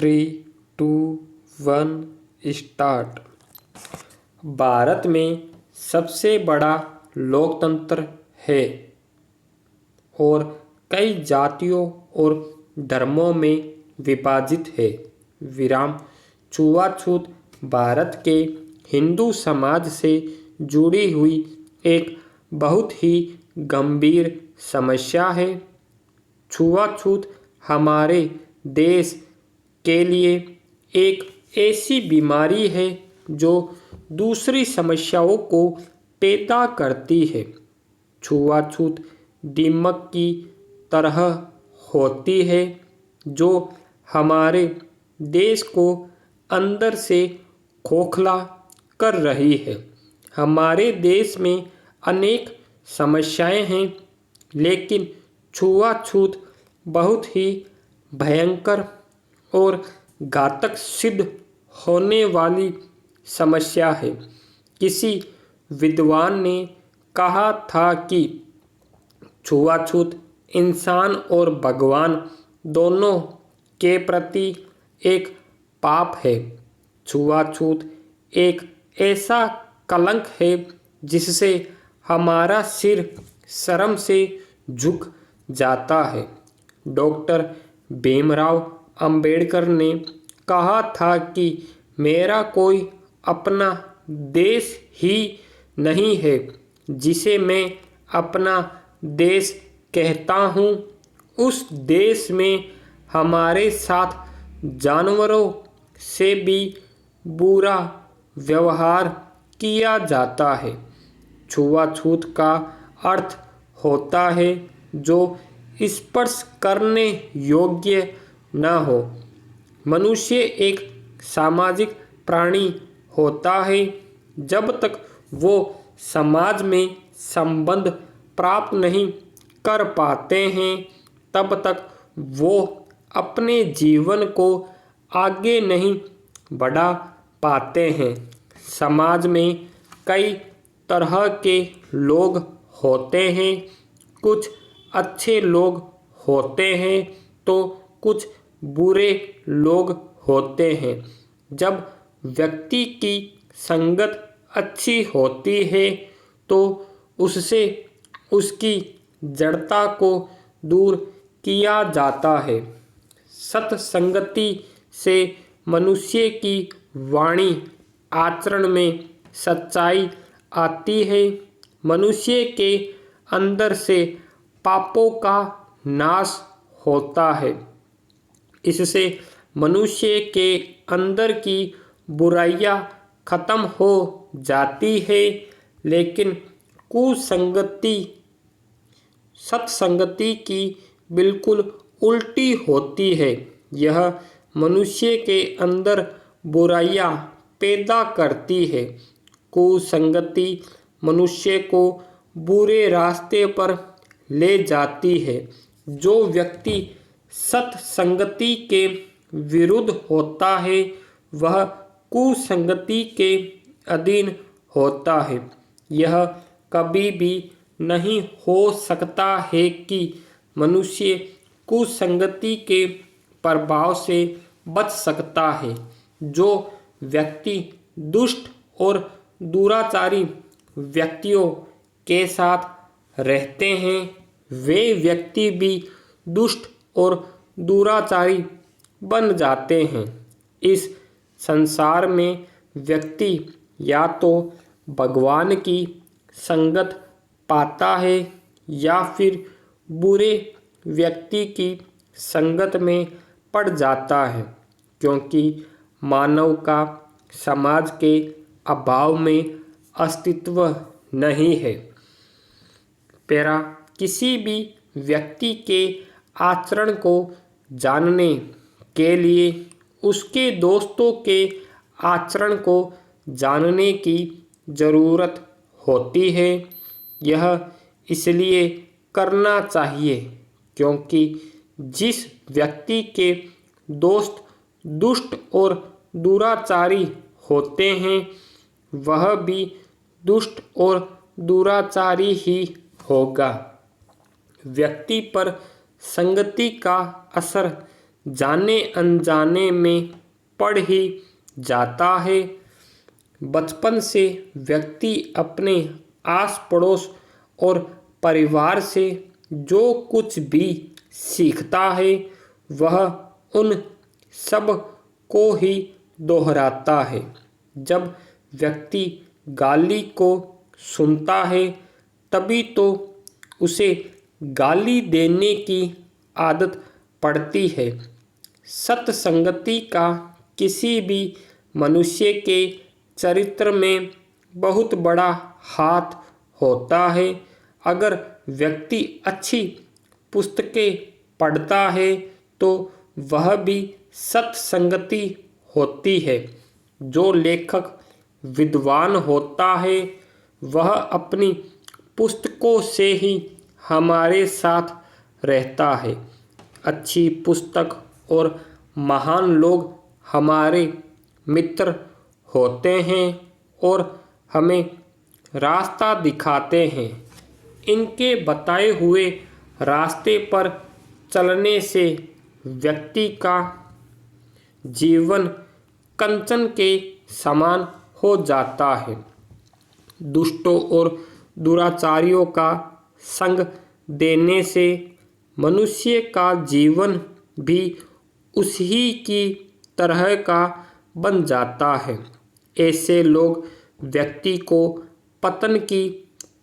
3, 2, 1 start. Bharat में सबसे बड़ा लोकतंत्र है और कई जातियों और धर्मों में विभाजित है। विराम छुआछूत भारत के हिंदू समाज से जुड़ी हुई एक बहुत ही गंभीर समस्या है। छुआछूत हमारे देश के लिए एक ऐसी बीमारी है जो दूसरी समस्याओं को पैदा करती है। छुआछूत दीमक की तरह होती है जो हमारे देश को अंदर से खोखला कर रही है। हमारे देश में अनेक समस्याएं हैं, लेकिन छुआछूत बहुत ही भयंकर और घातक सिद्ध होने वाली समस्या है। किसी विद्वान ने कहा था कि छुआछूत इंसान और भगवान दोनों के प्रति एक पाप है। छुआछूत एक ऐसा कलंक है जिससे हमारा सिर शर्म से झुक जाता है। डॉक्टर भीमराव अंबेडकर ने कहा था कि मेरा कोई अपना देश ही नहीं है जिसे मैं अपना देश कहता हूँ। उस देश में हमारे साथ जानवरों से भी बुरा व्यवहार किया जाता है। छुआछूत का अर्थ होता है जो स्पर्श करने योग्य न हो। मनुष्य एक सामाजिक प्राणी होता है। जब तक वो समाज में संबंध प्राप्त नहीं कर पाते हैं, तब तक वो अपने जीवन को आगे नहीं बढ़ा पाते हैं। समाज में कई तरह के लोग होते हैं। कुछ अच्छे लोग होते हैं तो कुछ बुरे लोग होते हैं। जब व्यक्ति की संगत अच्छी होती है तो उससे उसकी जड़ता को दूर किया जाता है। सत्संगति से मनुष्य की वाणी आचरण में सच्चाई आती है। मनुष्य के अंदर से पापों का नाश होता है। इससे मनुष्य के अंदर की बुराइयां खत्म हो जाती है। लेकिन कुसंगति सत्संगति की बिल्कुल उल्टी होती है। यह मनुष्य के अंदर बुराइयां पैदा करती है। कुसंगति मनुष्य को बुरे रास्ते पर ले जाती है। जो व्यक्ति सत्संगति के विरुद्ध होता है वह कुसंगति के अधीन होता है। यह कभी भी नहीं हो सकता है कि मनुष्य कुसंगति के प्रभाव से बच सकता है। जो व्यक्ति दुष्ट और दुराचारी व्यक्तियों के साथ रहते हैं, वे व्यक्ति भी दुष्ट और दुराचारी बन जाते हैं। इस संसार में व्यक्ति या तो भगवान की संगत पाता है या फिर बुरे व्यक्ति की संगत में पड़ जाता है, क्योंकि मानव का समाज के अभाव में अस्तित्व नहीं है। पैरा किसी भी व्यक्ति के आचरण को जानने के लिए उसके दोस्तों के आचरण को जानने की ज़रूरत होती है। यह इसलिए करना चाहिए क्योंकि जिस व्यक्ति के दोस्त दुष्ट और दुराचारी होते हैं, वह भी दुष्ट और दुराचारी ही होगा। व्यक्ति पर संगति का असर जाने अनजाने में पड़ ही जाता है। बचपन से व्यक्ति अपने आस पड़ोस और परिवार से जो कुछ भी सीखता है वह उन सब को ही दोहराता है। जब व्यक्ति गाली को सुनता है तभी तो उसे गाली देने की आदत पड़ती है। सत्संगति का किसी भी मनुष्य के चरित्र में बहुत बड़ा हाथ होता है। अगर व्यक्ति अच्छी पुस्तकें पढ़ता है तो वह भी सत्संगति होती है। जो लेखक विद्वान होता है वह अपनी पुस्तकों से ही हमारे साथ रहता है। अच्छी पुस्तक और महान लोग हमारे मित्र होते हैं और हमें रास्ता दिखाते हैं। इनके बताए हुए रास्ते पर चलने से व्यक्ति का जीवन कंचन के समान हो जाता है। दुष्टों और दुराचारियों का संग देने से मनुष्य का जीवन भी उसी की तरह का बन जाता है। ऐसे लोग व्यक्ति को पतन की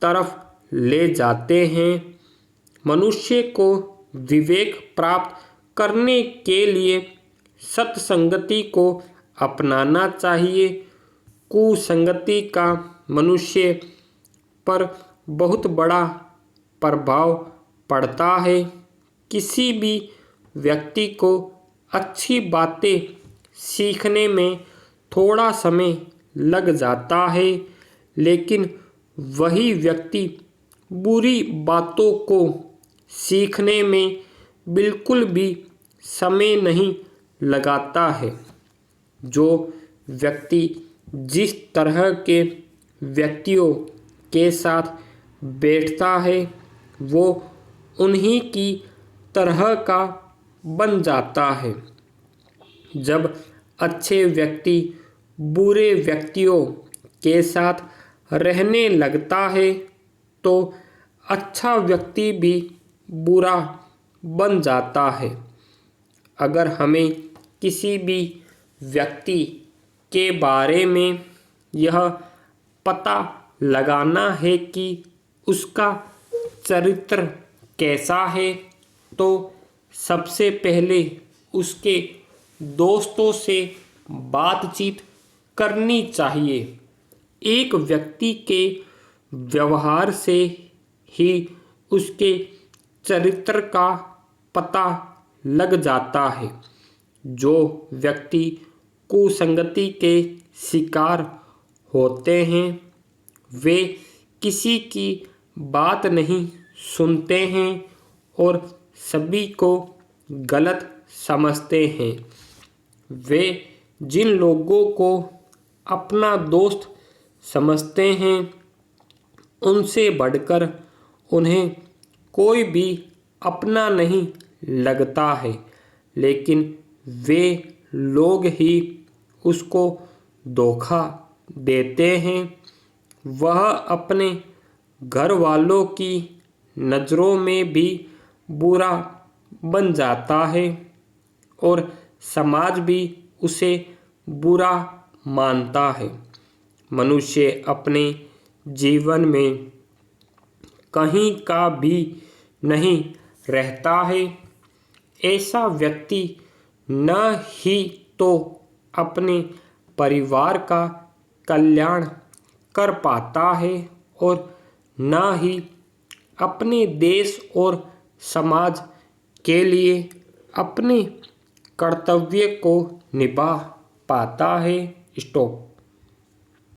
तरफ ले जाते हैं। मनुष्य को विवेक प्राप्त करने के लिए सत्संगति को अपनाना चाहिए। कुसंगति का मनुष्य पर बहुत बड़ा प्रभाव पड़ता है। किसी भी व्यक्ति को अच्छी बातें सीखने में थोड़ा समय लग जाता है, लेकिन वही व्यक्ति बुरी बातों को सीखने में बिल्कुल भी समय नहीं लगाता है। जो व्यक्ति जिस तरह के व्यक्तियों के साथ बैठता है वो उन्हीं की तरह का बन जाता है। जब अच्छे व्यक्ति बुरे व्यक्तियों के साथ रहने लगता है तो अच्छा व्यक्ति भी बुरा बन जाता है। अगर हमें किसी भी व्यक्ति के बारे में यह पता लगाना है कि उसका चरित्र कैसा है तो सबसे पहले उसके दोस्तों से बातचीत करनी चाहिए। एक व्यक्ति के व्यवहार से ही उसके चरित्र का पता लग जाता है। जो व्यक्ति कुसंगति के शिकार होते हैं वे किसी की बात नहीं सुनते हैं और सभी को गलत समझते हैं। वे जिन लोगों को अपना दोस्त समझते हैं उनसे बढ़कर उन्हें कोई भी अपना नहीं लगता है, लेकिन वे लोग ही उसको धोखा देते हैं। वह अपने घर वालों की नज़रों में भी बुरा बन जाता है और समाज भी उसे बुरा मानता है। मनुष्य अपने जीवन में कहीं का भी नहीं रहता है। ऐसा व्यक्ति न ही तो अपने परिवार का कल्याण कर पाता है और न ही अपने देश और समाज के लिए अपने कर्तव्य को निभा पाता है। स्टॉप।